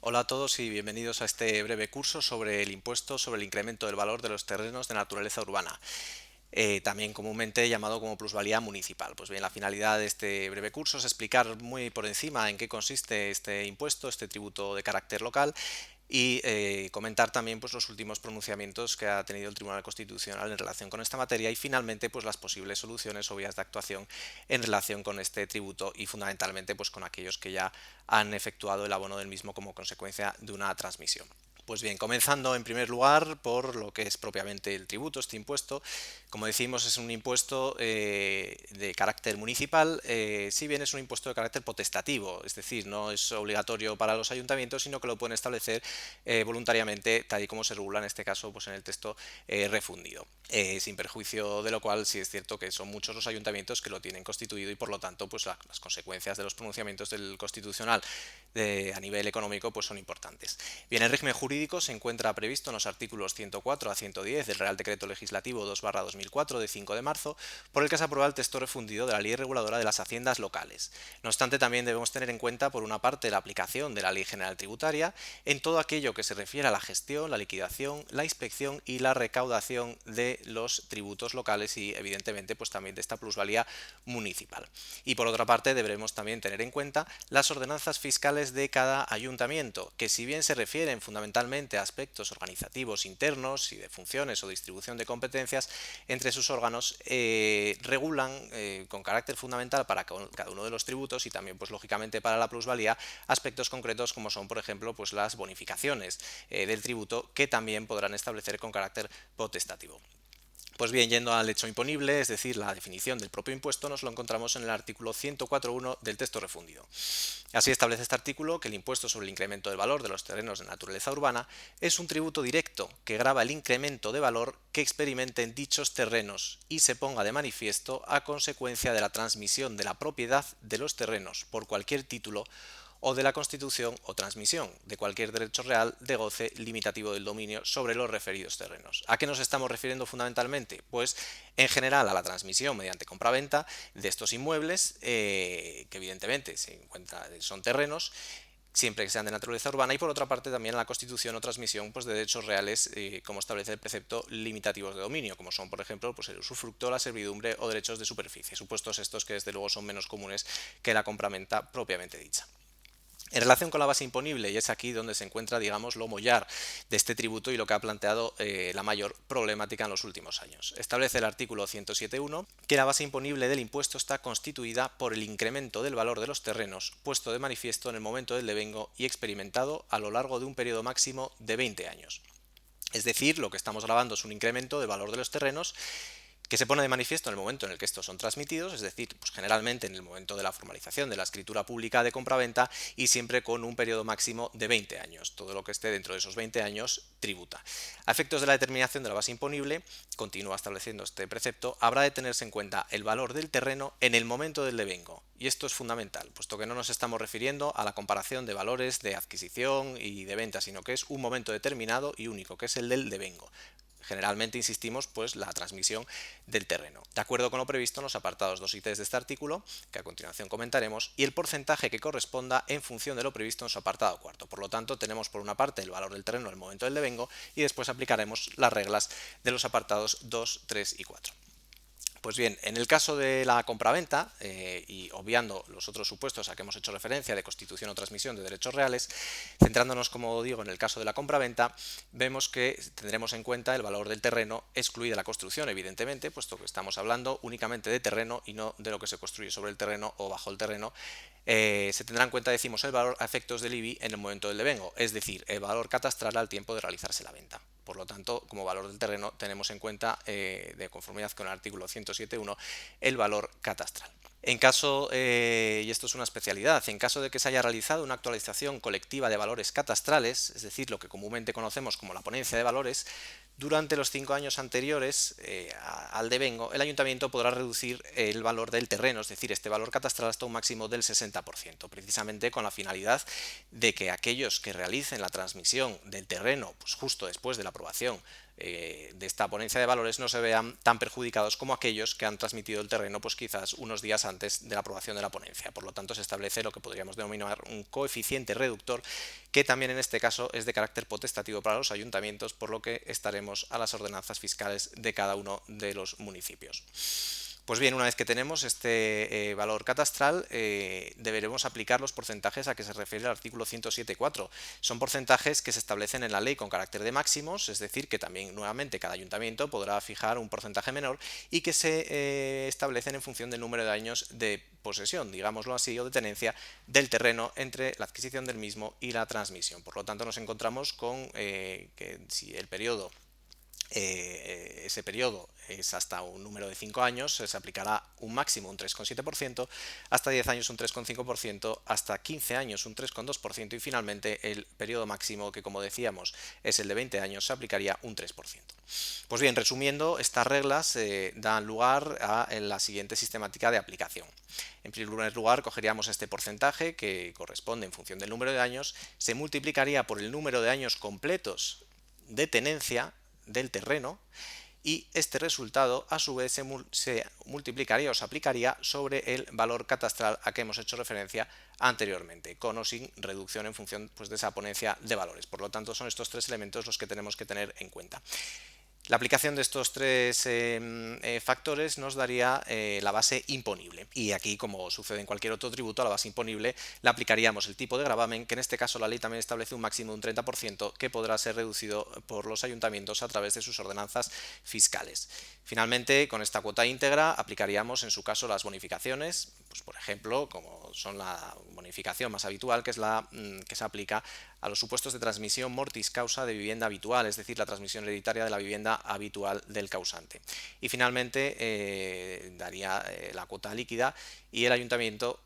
Hola a todos y bienvenidos a este breve curso sobre el impuesto sobre el incremento del valor de los terrenos de naturaleza urbana, también comúnmente llamado como plusvalía municipal. Pues bien, la finalidad de este breve curso es explicar muy por encima en qué consiste este impuesto, este tributo de carácter local, y comentar también pues, los últimos pronunciamientos que ha tenido el Tribunal Constitucional en relación con esta materia y finalmente pues, las posibles soluciones o vías de actuación en relación con este tributo y fundamentalmente pues, con aquellos que ya han efectuado el abono del mismo como consecuencia de una transmisión. Pues bien, comenzando en primer lugar por lo que es propiamente el tributo, este impuesto. Como decimos, es un impuesto de carácter municipal, si bien es un impuesto de carácter potestativo, es decir, no es obligatorio para los ayuntamientos, sino que lo pueden establecer voluntariamente, tal y como se regula en este caso pues en el texto refundido. Sin perjuicio de lo cual, sí es cierto que son muchos los ayuntamientos que lo tienen constituido y por lo tanto pues las consecuencias de los pronunciamientos del Constitucional a nivel económico pues son importantes. Bien, el régimen jurídico se encuentra previsto en los artículos 104 a 110 del Real Decreto Legislativo 2/2004 de 5 de marzo, por el que se aprueba el texto refundido de la Ley Reguladora de las Haciendas Locales. No obstante, también debemos tener en cuenta, por una parte, la aplicación de la Ley General Tributaria en todo aquello que se refiere a la gestión, la liquidación, la inspección y la recaudación de los tributos locales y, evidentemente, pues también de esta plusvalía municipal. Y por otra parte, deberemos también tener en cuenta las ordenanzas fiscales de cada ayuntamiento, que si bien se refieren fundamentalmente a aspectos organizativos internos y de funciones o distribución de competencias entre sus órganos, regulan con carácter fundamental para cada uno de los tributos y también pues lógicamente para la plusvalía aspectos concretos como son por ejemplo pues las bonificaciones del tributo, que también podrán establecer con carácter potestativo. Pues bien, yendo al hecho imponible, es decir, la definición del propio impuesto, nos lo encontramos en el artículo 104.1 del texto refundido. Así establece este artículo que el impuesto sobre el incremento del valor de los terrenos de naturaleza urbana es un tributo directo que grava el incremento de valor que experimenten dichos terrenos y se ponga de manifiesto a consecuencia de la transmisión de la propiedad de los terrenos por cualquier título o de la constitución o transmisión de cualquier derecho real de goce limitativo del dominio sobre los referidos terrenos. ¿A qué nos estamos refiriendo fundamentalmente? Pues en general a la transmisión mediante compraventa de estos inmuebles, que evidentemente son terrenos, siempre que sean de naturaleza urbana, y por otra parte también a la constitución o transmisión pues, de derechos reales, como establece el precepto, limitativos de dominio, como son por ejemplo pues, el usufructo, la servidumbre o derechos de superficie, supuestos estos que desde luego son menos comunes que la compraventa propiamente dicha. En relación con la base imponible, y es aquí donde se encuentra, digamos, lo mollar de este tributo y lo que ha planteado la mayor problemática en los últimos años. Establece el artículo 107.1 que la base imponible del impuesto está constituida por el incremento del valor de los terrenos, puesto de manifiesto en el momento del devengo y experimentado a lo largo de un periodo máximo de 20 años. Es decir, lo que estamos grabando es un incremento del valor de los terrenos que se pone de manifiesto en el momento en el que estos son transmitidos, es decir, pues generalmente en el momento de la formalización de la escritura pública de compraventa y siempre con un periodo máximo de 20 años. Todo lo que esté dentro de esos 20 años tributa. A efectos de la determinación de la base imponible, continúa estableciendo este precepto, habrá de tenerse en cuenta el valor del terreno en el momento del devengo. Y esto es fundamental, puesto que no nos estamos refiriendo a la comparación de valores de adquisición y de venta, sino que es un momento determinado y único, que es el del devengo. Generalmente insistimos pues la transmisión del terreno, de acuerdo con lo previsto en los apartados 2 y 3 de este artículo, que a continuación comentaremos, y el porcentaje que corresponda en función de lo previsto en su apartado cuarto. Por lo tanto, tenemos por una parte el valor del terreno en el momento del devengo y después aplicaremos las reglas de los apartados 2, 3 y 4. Pues bien, en el caso de la compraventa, y obviando los otros supuestos a que hemos hecho referencia de constitución o transmisión de derechos reales, centrándonos, como digo, en el caso de la compraventa, vemos que tendremos en cuenta el valor del terreno, excluida la construcción, evidentemente, puesto que estamos hablando únicamente de terreno y no de lo que se construye sobre el terreno o bajo el terreno. Se tendrá en cuenta, decimos, el valor a efectos del IBI en el momento del devengo, es decir, el valor catastral al tiempo de realizarse la venta. Por lo tanto, como valor del terreno tenemos en cuenta, de conformidad con el artículo 107.1, el valor catastral. En caso, y esto es una especialidad, en caso de que se haya realizado una actualización colectiva de valores catastrales, es decir, lo que comúnmente conocemos como la ponencia de valores, durante los 5 años anteriores al devengo, el ayuntamiento podrá reducir el valor del terreno, es decir, este valor catastral hasta un máximo del 60%, precisamente con la finalidad de que aquellos que realicen la transmisión del terreno pues justo después de la aprobación de esta ponencia de valores no se vean tan perjudicados como aquellos que han transmitido el terreno pues quizás unos días antes de la aprobación de la ponencia. Por lo tanto, se establece lo que podríamos denominar un coeficiente reductor, que también en este caso es de carácter potestativo para los ayuntamientos, por lo que estaremos a las ordenanzas fiscales de cada uno de los municipios. Pues bien, una vez que tenemos este valor catastral, deberemos aplicar los porcentajes a que se refiere el artículo 107.4. Son porcentajes que se establecen en la ley con carácter de máximos, es decir, que también nuevamente cada ayuntamiento podrá fijar un porcentaje menor y que se establecen en función del número de años de posesión, digámoslo así, o de tenencia del terreno entre la adquisición del mismo y la transmisión. Por lo tanto, nos encontramos con que si el periodo ese periodo es hasta un número de 5 años, se aplicará un máximo un 3,7%, hasta 10 años un 3,5%, hasta 15 años un 3,2% y finalmente el periodo máximo, que como decíamos es el de 20 años, se aplicaría un 3%. Pues bien, resumiendo, estas reglas dan lugar a la siguiente sistemática de aplicación. En primer lugar, cogeríamos este porcentaje que corresponde en función del número de años, se multiplicaría por el número de años completos de tenencia del terreno y este resultado a su vez se multiplicaría o se aplicaría sobre el valor catastral a que hemos hecho referencia anteriormente, con o sin reducción en función pues, de esa ponencia de valores. Por lo tanto, son estos tres elementos los que tenemos que tener en cuenta. La aplicación de estos tres factores nos daría la base imponible. Y aquí, como sucede en cualquier otro tributo, a la base imponible le aplicaríamos el tipo de gravamen, que en este caso la ley también establece un máximo de un 30%, que podrá ser reducido por los ayuntamientos a través de sus ordenanzas fiscales. Finalmente, con esta cuota íntegra aplicaríamos en su caso las bonificaciones, pues por ejemplo, como son la bonificación más habitual, que es la que se aplica a los supuestos de transmisión mortis causa de vivienda habitual, es decir, la transmisión hereditaria de la vivienda habitual del causante. Y finalmente daría la cuota líquida y el ayuntamiento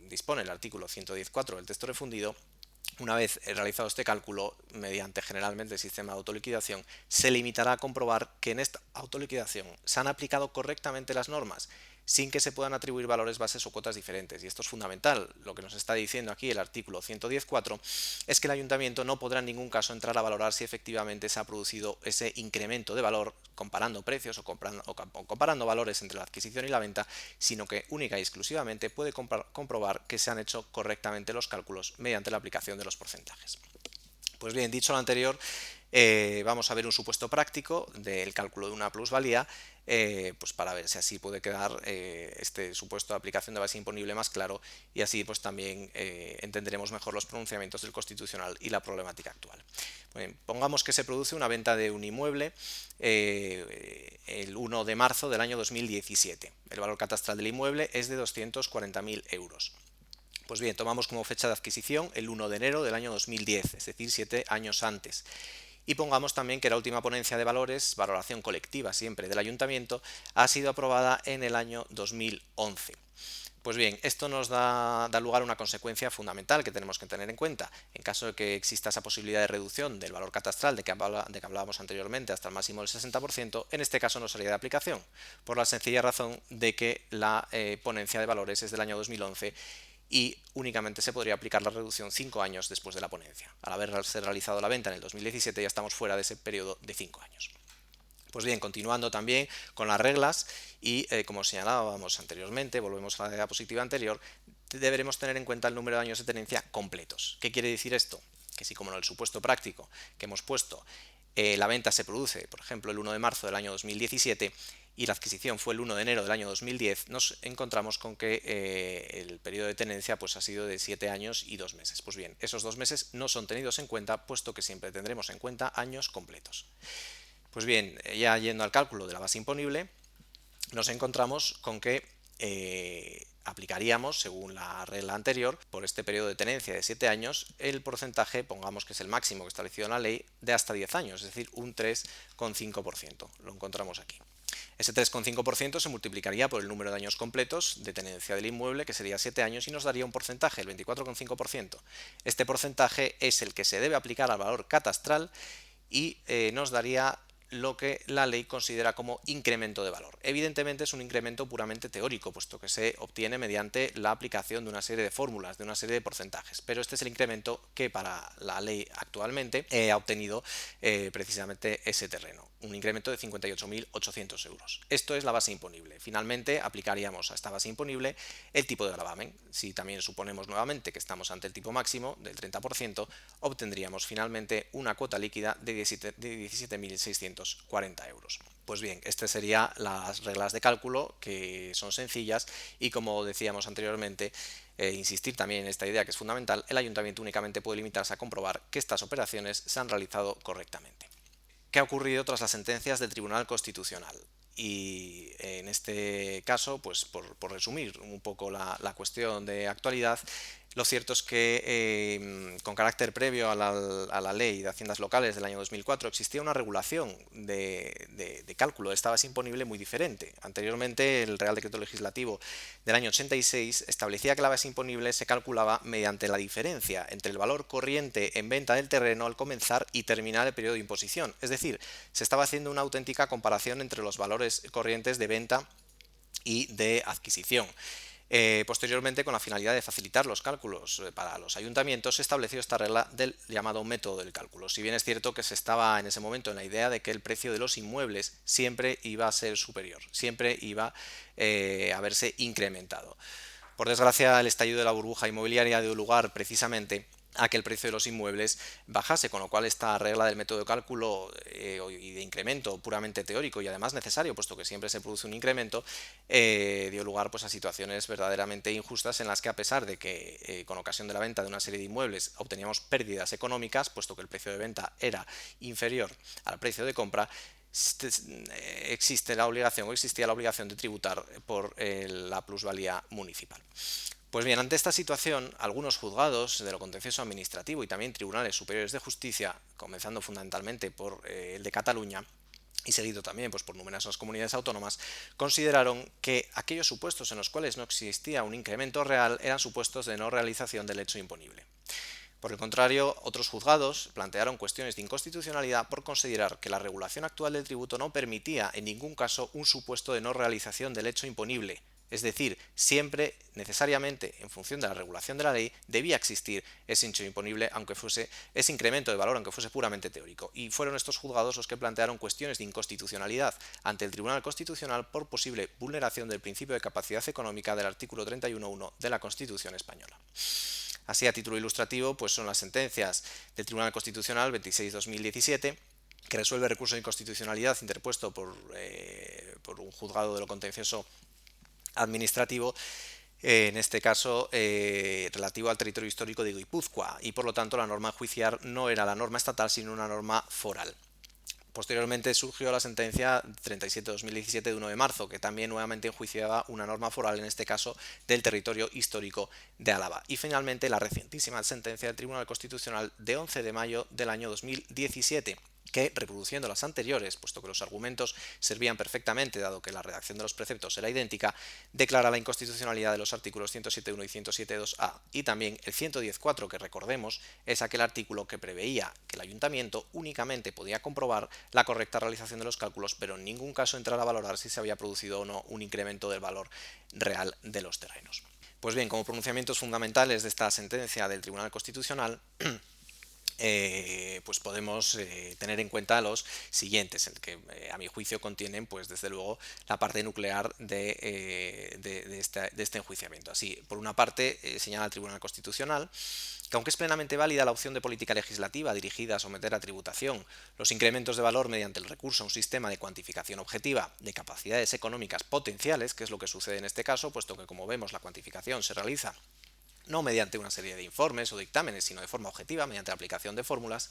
dispone el artículo 110.4 del texto refundido. Una vez realizado este cálculo, mediante generalmente el sistema de autoliquidación, se limitará a comprobar que en esta autoliquidación se han aplicado correctamente las normas, sin que se puedan atribuir valores bases o cuotas diferentes. Y esto es fundamental. Lo que nos está diciendo aquí el artículo 110.4 es que el ayuntamiento no podrá en ningún caso entrar a valorar si efectivamente se ha producido ese incremento de valor comparando precios o comparando valores entre la adquisición y la venta, sino que única y exclusivamente puede comprobar que se han hecho correctamente los cálculos mediante la aplicación de los porcentajes. Pues bien, dicho lo anterior, vamos a ver un supuesto práctico del cálculo de una plusvalía, pues para ver si así puede quedar este supuesto de aplicación de base imponible más claro y así pues también entenderemos mejor los pronunciamientos del Constitucional y la problemática actual. Bien, pongamos que se produce una venta de un inmueble el 1 de marzo del año 2017. El valor catastral del inmueble es de 240.000 euros. Pues bien, tomamos como fecha de adquisición el 1 de enero del año 2010, es decir, 7 años antes. Y pongamos también que la última ponencia de valores, valoración colectiva siempre del ayuntamiento, ha sido aprobada en el año 2011. Pues bien, esto nos da lugar a una consecuencia fundamental que tenemos que tener en cuenta. En caso de que exista esa posibilidad de reducción del valor catastral de que hablábamos anteriormente hasta el máximo del 60%, en este caso no sería de aplicación, por la sencilla razón de que la ponencia de valores es del año 2011 y únicamente se podría aplicar la reducción 5 años después de la ponencia. Al haberse realizado la venta en el 2017 ya estamos fuera de ese periodo de 5 años. Pues bien, continuando también con las reglas y como señalábamos anteriormente, volvemos a la diapositiva anterior, deberemos tener en cuenta el número de años de tenencia completos. ¿Qué quiere decir esto? Que si como en el supuesto práctico que hemos puesto, la venta se produce, por ejemplo, el 1 de marzo del año 2017 y la adquisición fue el 1 de enero del año 2010, nos encontramos con que el periodo de tenencia pues, ha sido de 7 años y 2 meses. Pues bien, esos 2 meses no son tenidos en cuenta, puesto que siempre tendremos en cuenta años completos. Pues bien, ya yendo al cálculo de la base imponible, nos encontramos con que aplicaríamos, según la regla anterior, por este periodo de tenencia de 7 años, el porcentaje, pongamos que es el máximo que establecido en la ley, de hasta 10 años, es decir, un 3,5%. Lo encontramos aquí. Ese 3,5% se multiplicaría por el número de años completos de tenencia del inmueble, que sería 7 años, y nos daría un porcentaje, el 24,5%. Este porcentaje es el que se debe aplicar al valor catastral y nos daría lo que la ley considera como incremento de valor. Evidentemente es un incremento puramente teórico, puesto que se obtiene mediante la aplicación de una serie de fórmulas, de una serie de porcentajes, pero este es el incremento que para la ley actualmente ha obtenido precisamente ese terreno. un incremento de 58.800 euros. Esto es la base imponible. Finalmente, aplicaríamos a esta base imponible el tipo de gravamen. Si también suponemos nuevamente que estamos ante el tipo máximo del 30%, obtendríamos finalmente una cuota líquida de 17.640 euros. Pues bien, estas serían las reglas de cálculo, que son sencillas y, como decíamos anteriormente, insistir también en esta idea que es fundamental: el ayuntamiento únicamente puede limitarse a comprobar que estas operaciones se han realizado correctamente. ¿Qué ha ocurrido tras las sentencias del Tribunal Constitucional? Y en este caso, pues por resumir un poco la cuestión de actualidad, lo cierto es que con carácter previo a la Ley de Haciendas Locales del año 2004 existía una regulación de cálculo de esta base imponible muy diferente. Anteriormente, el Real Decreto Legislativo del año 86 establecía que la base imponible se calculaba mediante la diferencia entre el valor corriente en venta del terreno al comenzar y terminar el periodo de imposición. Es decir, se estaba haciendo una auténtica comparación entre los valores corrientes de venta y de adquisición. Posteriormente, con la finalidad de facilitar los cálculos para los ayuntamientos, se estableció esta regla del llamado método del cálculo. Si bien es cierto que se estaba en ese momento en la idea de que el precio de los inmuebles siempre iba a ser superior, siempre iba a verse incrementado. Por desgracia, el estallido de la burbuja inmobiliaria dio lugar precisamente a que el precio de los inmuebles bajase, con lo cual esta regla del método de cálculo y de incremento puramente teórico y además necesario, puesto que siempre se produce un incremento, dio lugar pues a situaciones verdaderamente injustas, en las que, a pesar de que con ocasión de la venta de una serie de inmuebles obteníamos pérdidas económicas, puesto que el precio de venta era inferior al precio de compra, existe la obligación o existía la obligación de tributar por la plusvalía municipal. Pues bien, ante esta situación, algunos juzgados de lo contencioso administrativo y también tribunales superiores de justicia, comenzando fundamentalmente por el de Cataluña y seguido también pues por numerosas comunidades autónomas, consideraron que aquellos supuestos en los cuales no existía un incremento real eran supuestos de no realización del hecho imponible. Por el contrario, otros juzgados plantearon cuestiones de inconstitucionalidad por considerar que la regulación actual del tributo no permitía en ningún caso un supuesto de no realización del hecho imponible. Es decir, siempre, necesariamente, en función de la regulación de la ley, debía existir ese hecho imponible, aunque fuese ese incremento de valor, aunque fuese puramente teórico. Y fueron estos juzgados los que plantearon cuestiones de inconstitucionalidad ante el Tribunal Constitucional por posible vulneración del principio de capacidad económica del artículo 31.1 de la Constitución española. Así, a título ilustrativo, pues son las sentencias del Tribunal Constitucional 26/2017, que resuelve el recurso de inconstitucionalidad interpuesto por un juzgado de lo contencioso administrativo, en este caso relativo al territorio histórico de Guipúzcoa, y por lo tanto la norma a enjuiciar no era la norma estatal, sino una norma foral. Posteriormente surgió la sentencia 37/2017 de 1 de marzo, que también nuevamente enjuiciaba una norma foral, en este caso del territorio histórico de Álava. Y finalmente la recientísima sentencia del Tribunal Constitucional de 11 de mayo del año 2017, que, reproduciendo las anteriores, puesto que los argumentos servían perfectamente dado que la redacción de los preceptos era idéntica, declara la inconstitucionalidad de los artículos 107.1 y 107.2a, y también el 110.4, que, recordemos, es aquel artículo que preveía que el ayuntamiento únicamente podía comprobar la correcta realización de los cálculos, pero en ningún caso entrar a valorar si se había producido o no un incremento del valor real de los terrenos. Pues bien, como pronunciamientos fundamentales de esta sentencia del Tribunal Constitucional, pues podemos tener en cuenta los siguientes, el que a mi juicio contienen, pues desde luego, la parte nuclear de este enjuiciamiento. Así, por una parte, señala el Tribunal Constitucional que, aunque es plenamente válida la opción de política legislativa dirigida a someter a tributación los incrementos de valor mediante el recurso a un sistema de cuantificación objetiva de capacidades económicas potenciales, que es lo que sucede en este caso, puesto que, como vemos, la cuantificación se realiza no mediante una serie de informes o dictámenes, sino de forma objetiva, mediante la aplicación de fórmulas,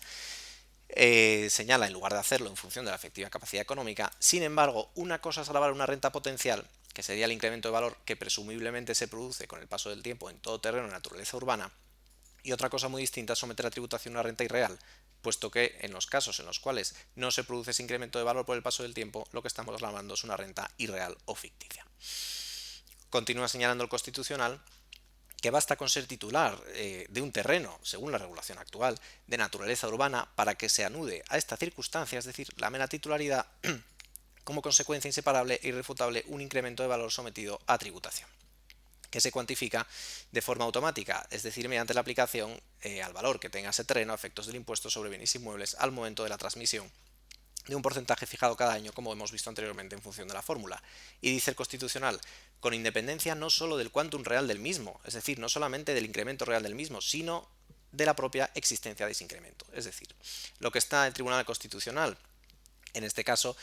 señala, en lugar de hacerlo en función de la efectiva capacidad económica. Sin embargo, una cosa es grabar una renta potencial, que sería el incremento de valor que presumiblemente se produce con el paso del tiempo en todo terreno de naturaleza urbana, y otra cosa muy distinta es someter a tributación una renta irreal, puesto que en los casos en los cuales no se produce ese incremento de valor por el paso del tiempo, lo que estamos reclamando es una renta irreal o ficticia. Continúa señalando el Constitucional que basta con ser titular de un terreno, según la regulación actual, de naturaleza urbana para que se anude a esta circunstancia, es decir, la mera titularidad, como consecuencia inseparable e irrefutable un incremento de valor sometido a tributación, que se cuantifica de forma automática, es decir, mediante la aplicación al valor que tenga ese terreno a efectos del impuesto sobre bienes inmuebles al momento de la transmisión de un porcentaje fijado cada año, como hemos visto anteriormente en función de la fórmula. Y dice el Constitucional, con independencia no solo del quantum real del mismo, es decir, no solamente del incremento real del mismo, sino de la propia existencia de ese incremento. Es decir, lo que está el Tribunal Constitucional, en este caso,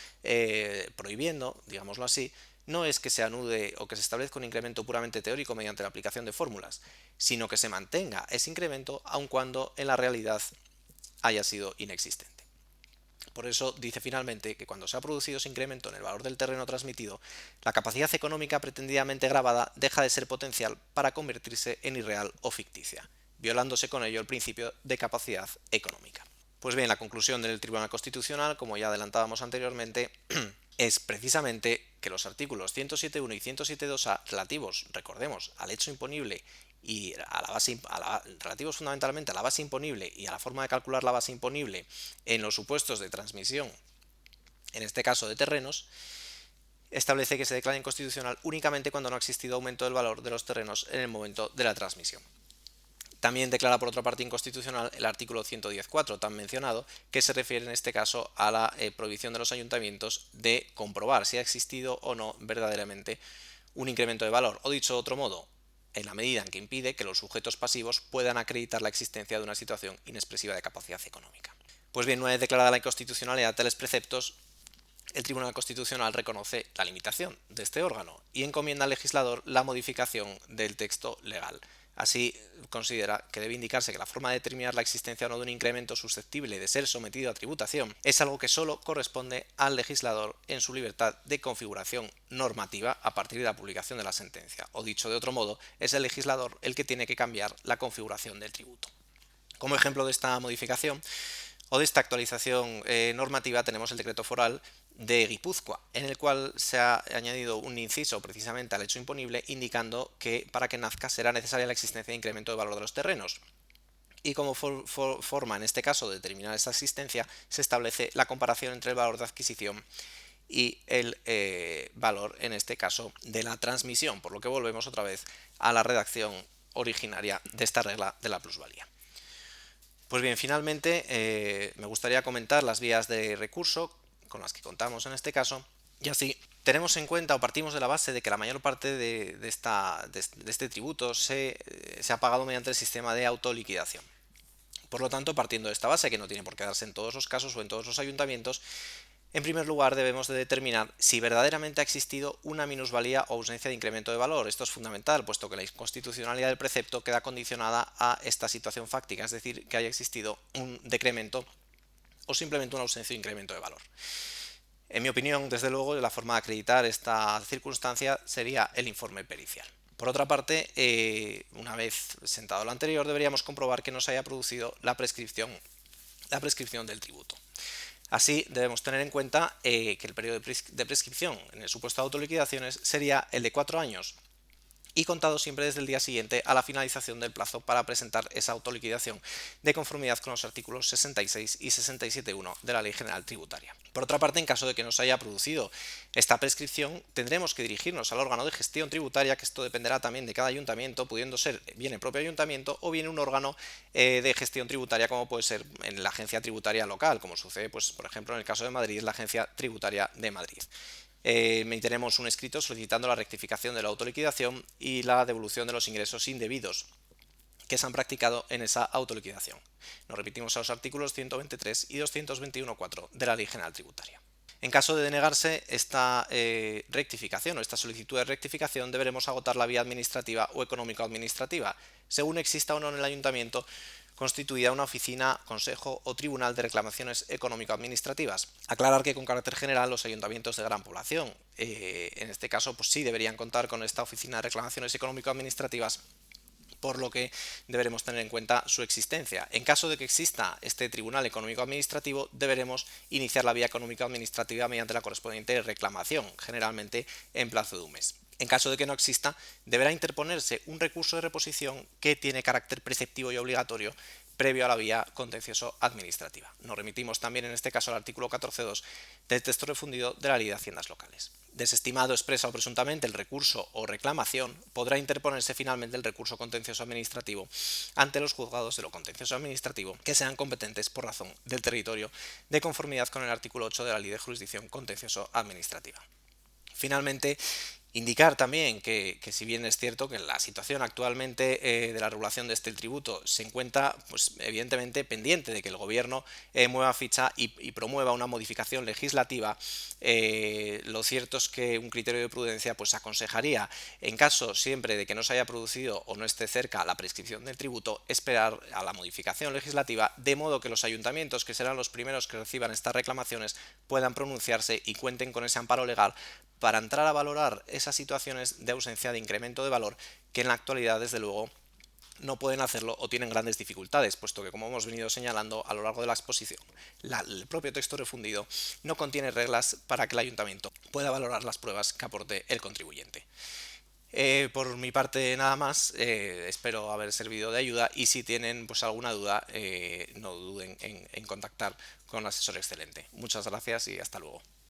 prohibiendo, digámoslo así, no es que se anude o que se establezca un incremento puramente teórico mediante la aplicación de fórmulas, sino que se mantenga ese incremento aun cuando en la realidad haya sido inexistente. Por eso dice finalmente que cuando se ha producido ese incremento en el valor del terreno transmitido, la capacidad económica pretendidamente grabada deja de ser potencial para convertirse en irreal o ficticia, violándose con ello el principio de capacidad económica. Pues bien, la conclusión del Tribunal Constitucional, como ya adelantábamos anteriormente, es precisamente que los artículos 107.1 y 107.2a relativos, recordemos, al hecho imponible y a la base, relativos fundamentalmente a la base imponible y a la forma de calcular la base imponible en los supuestos de transmisión, en este caso de terrenos, establece que se declara inconstitucional únicamente cuando no ha existido aumento del valor de los terrenos en el momento de la transmisión. También declara por otra parte inconstitucional el artículo 110.4 tan mencionado, que se refiere en este caso a la prohibición de los ayuntamientos de comprobar si ha existido o no verdaderamente un incremento de valor, o dicho de otro modo, en la medida en que impide que los sujetos pasivos puedan acreditar la existencia de una situación inexpresiva de capacidad económica. Pues bien, una vez declarada la inconstitucionalidad de tales preceptos, el Tribunal Constitucional reconoce la limitación de este órgano y encomienda al legislador la modificación del texto legal. Así, considera que debe indicarse que la forma de determinar la existencia o no de un incremento susceptible de ser sometido a tributación es algo que solo corresponde al legislador en su libertad de configuración normativa a partir de la publicación de la sentencia. O dicho de otro modo, es el legislador el que tiene que cambiar la configuración del tributo. Como ejemplo de esta modificación o de esta actualización normativa tenemos el decreto foral de Guipúzcoa, en el cual se ha añadido un inciso precisamente al hecho imponible, indicando que para que nazca será necesaria la existencia de incremento de valor de los terrenos. Y como forma en este caso de determinar esa existencia, se establece la comparación entre el valor de adquisición y el valor, en este caso, de la transmisión, por lo que volvemos otra vez a la redacción originaria de esta regla de la plusvalía. Pues bien, finalmente me gustaría comentar las vías de recurso con las que contamos en este caso, y así tenemos en cuenta o partimos de la base de que la mayor parte de este tributo se ha pagado mediante el sistema de autoliquidación. Por lo tanto, partiendo de esta base, que no tiene por qué darse en todos los casos o en todos los ayuntamientos, en primer lugar debemos de determinar si verdaderamente ha existido una minusvalía o ausencia de incremento de valor. Esto es fundamental, puesto que la inconstitucionalidad del precepto queda condicionada a esta situación fáctica, es decir, que haya existido un decremento o simplemente una ausencia de incremento de valor. En mi opinión, desde luego, la forma de acreditar esta circunstancia sería el informe pericial. Por otra parte, una vez sentado lo anterior, deberíamos comprobar que no se haya producido la prescripción del tributo. Así, debemos tener en cuenta que el periodo de prescripción en el supuesto de autoliquidaciones sería el de 4 años y contado siempre desde el día siguiente a la finalización del plazo para presentar esa autoliquidación de conformidad con los artículos 66 y 67.1 de la Ley General Tributaria. Por otra parte, en caso de que no se haya producido esta prescripción, tendremos que dirigirnos al órgano de gestión tributaria, que esto dependerá también de cada ayuntamiento, pudiendo ser bien el propio ayuntamiento o bien un órgano de gestión tributaria, como puede ser en la agencia tributaria local, como sucede, pues, por ejemplo, en el caso de Madrid, la Agencia Tributaria de Madrid. Emitiremos un escrito solicitando la rectificación de la autoliquidación y la devolución de los ingresos indebidos que se han practicado en esa autoliquidación. Nos remitimos a los artículos 123 y 221.4 de la Ley General Tributaria. En caso de denegarse esta rectificación o esta solicitud de rectificación, deberemos agotar la vía administrativa o económico-administrativa, según exista o no en el ayuntamiento constituida una oficina, consejo o tribunal de reclamaciones económico-administrativas. Aclarar que con carácter general los ayuntamientos de gran población, en este caso, pues sí deberían contar con esta oficina de reclamaciones económico-administrativas, por lo que deberemos tener en cuenta su existencia. En caso de que exista este Tribunal Económico-Administrativo, deberemos iniciar la vía económico-administrativa mediante la correspondiente reclamación, generalmente en plazo de un mes. En caso de que no exista, deberá interponerse un recurso de reposición que tiene carácter preceptivo y obligatorio previo a la vía contencioso administrativa. Nos remitimos también en este caso al artículo 14.2 del texto refundido de la Ley de Haciendas Locales. Desestimado expresa o presuntamente el recurso o reclamación, podrá interponerse finalmente el recurso contencioso administrativo ante los juzgados de lo contencioso administrativo que sean competentes por razón del territorio, de conformidad con el artículo 8 de la Ley de Jurisdicción Contencioso Administrativa. Finalmente, indicar también que si bien es cierto que la situación actualmente de la regulación de este tributo se encuentra, pues evidentemente pendiente de que el gobierno mueva ficha y promueva una modificación legislativa, lo cierto es que un criterio de prudencia pues aconsejaría, en caso siempre de que no se haya producido o no esté cerca la prescripción del tributo, esperar a la modificación legislativa, de modo que los ayuntamientos, que serán los primeros que reciban estas reclamaciones, puedan pronunciarse y cuenten con ese amparo legal para entrar a valorar esas situaciones de ausencia de incremento de valor que en la actualidad, desde luego, no pueden hacerlo o tienen grandes dificultades, puesto que, como hemos venido señalando a lo largo de la exposición, el propio texto refundido no contiene reglas para que el ayuntamiento pueda valorar las pruebas que aporte el contribuyente. Por mi parte nada más, espero haber servido de ayuda y si tienen pues alguna duda no duden en contactar con un asesor excelente. Muchas gracias y hasta luego.